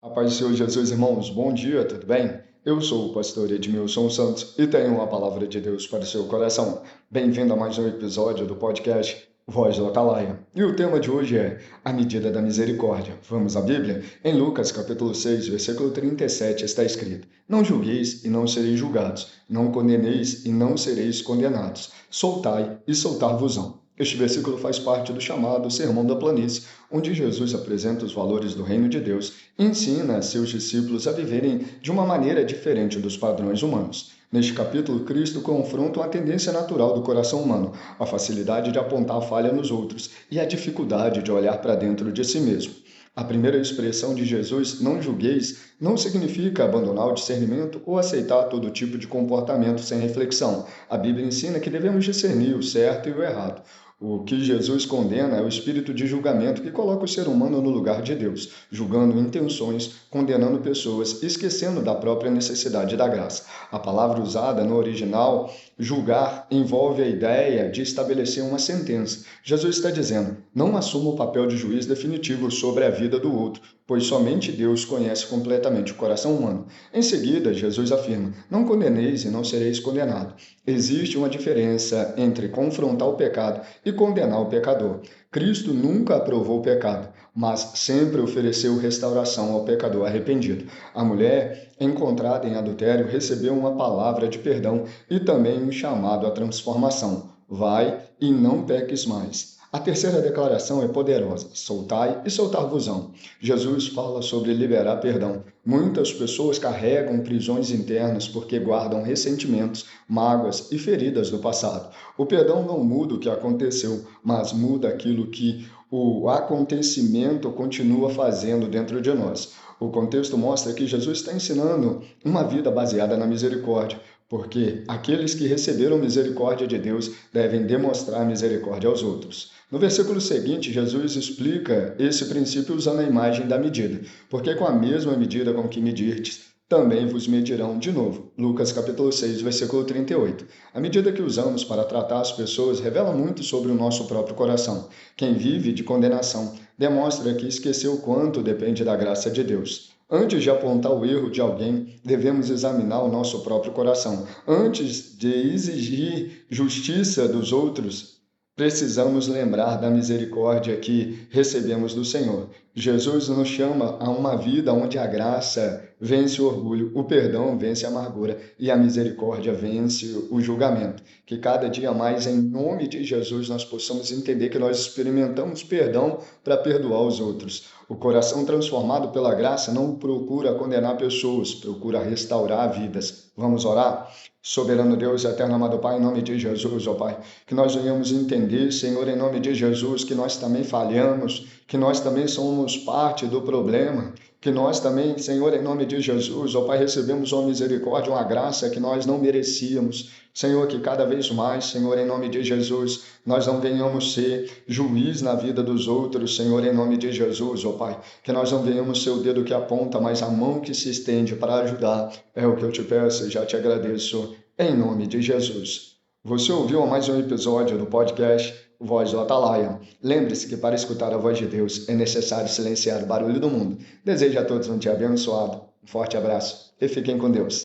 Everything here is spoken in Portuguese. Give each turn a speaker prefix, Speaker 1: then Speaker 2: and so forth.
Speaker 1: A paz do Senhor Jesus, irmãos, bom dia, tudo bem? Eu sou o pastor Edmilson Santos e tenho uma palavra de Deus para o seu coração. Bem-vindo a mais um episódio do podcast Voz do Atalaia. E o tema de hoje é a medida da misericórdia. Vamos à Bíblia? Em Lucas capítulo 6, versículo 37 está escrito: Não julgueis e não sereis julgados, não condeneis e não sereis condenados, soltai e soltar-vos-ão. Este versículo faz parte do chamado Sermão da Planície, onde Jesus apresenta os valores do reino de Deus e ensina seus discípulos a viverem de uma maneira diferente dos padrões humanos. Neste capítulo, Cristo confronta uma tendência natural do coração humano, a facilidade de apontar a falha nos outros e a dificuldade de olhar para dentro de si mesmo. A primeira expressão de Jesus, não julgueis, não significa abandonar o discernimento ou aceitar todo tipo de comportamento sem reflexão. A Bíblia ensina que devemos discernir o certo e o errado. O que Jesus condena é o espírito de julgamento que coloca o ser humano no lugar de Deus, julgando intenções, condenando pessoas, esquecendo da própria necessidade da graça. A palavra usada no original, julgar, envolve a ideia de estabelecer uma sentença. Jesus está dizendo: não assuma o papel de juiz definitivo sobre a vida do outro, pois somente Deus conhece completamente o coração humano. Em seguida, Jesus afirma: não condeneis e não sereis condenado. Existe uma diferença entre confrontar o pecado e condenar o pecador. Cristo nunca aprovou o pecado, mas sempre ofereceu restauração ao pecador arrependido. A mulher encontrada em adultério recebeu uma palavra de perdão e também um chamado à transformação. Vai e não peques mais. A terceira declaração é poderosa: soltai e soltar-vos-ão. Jesus fala sobre liberar perdão. Muitas pessoas carregam prisões internas porque guardam ressentimentos, mágoas e feridas do passado. O perdão não muda o que aconteceu, mas muda aquilo que o acontecimento continua fazendo dentro de nós. O contexto mostra que Jesus está ensinando uma vida baseada na misericórdia, porque aqueles que receberam misericórdia de Deus devem demonstrar misericórdia aos outros. No versículo seguinte, Jesus explica esse princípio usando a imagem da medida, porque com a mesma medida com que medirdes, também vos medirão de novo. Lucas capítulo 6, versículo 38. A medida que usamos para tratar as pessoas revela muito sobre o nosso próprio coração. Quem vive de condenação demonstra que esqueceu quanto depende da graça de Deus. Antes de apontar o erro de alguém, devemos examinar o nosso próprio coração. Antes de exigir justiça dos outros, precisamos lembrar da misericórdia que recebemos do Senhor. Jesus nos chama a uma vida onde a graça vence o orgulho, o perdão vence a amargura e a misericórdia vence o julgamento. Que cada dia mais, em nome de Jesus, nós possamos entender que nós experimentamos perdão para perdoar os outros. O coração transformado pela graça não procura condenar pessoas, procura restaurar vidas. Vamos orar? Soberano Deus, eterno amado Pai, em nome de Jesus, ó Pai, que nós venhamos entender, Senhor, em nome de Jesus, que nós também falhamos, que nós também somos parte do problema, que nós também, Senhor, em nome de Jesus, ó Pai, recebemos uma misericórdia, uma graça que nós não merecíamos. Senhor, que cada vez mais, Senhor, em nome de Jesus, nós não venhamos ser juiz na vida dos outros, Senhor, em nome de Jesus, ó Pai, que nós não venhamos ser o dedo que aponta, mas a mão que se estende para ajudar. É o que eu te peço e já te agradeço, em nome de Jesus. Você ouviu mais um episódio do podcast Voz do Atalaia. Lembre-se que para escutar a voz de Deus é necessário silenciar o barulho do mundo. Desejo a todos um dia abençoado, um forte abraço e fiquem com Deus.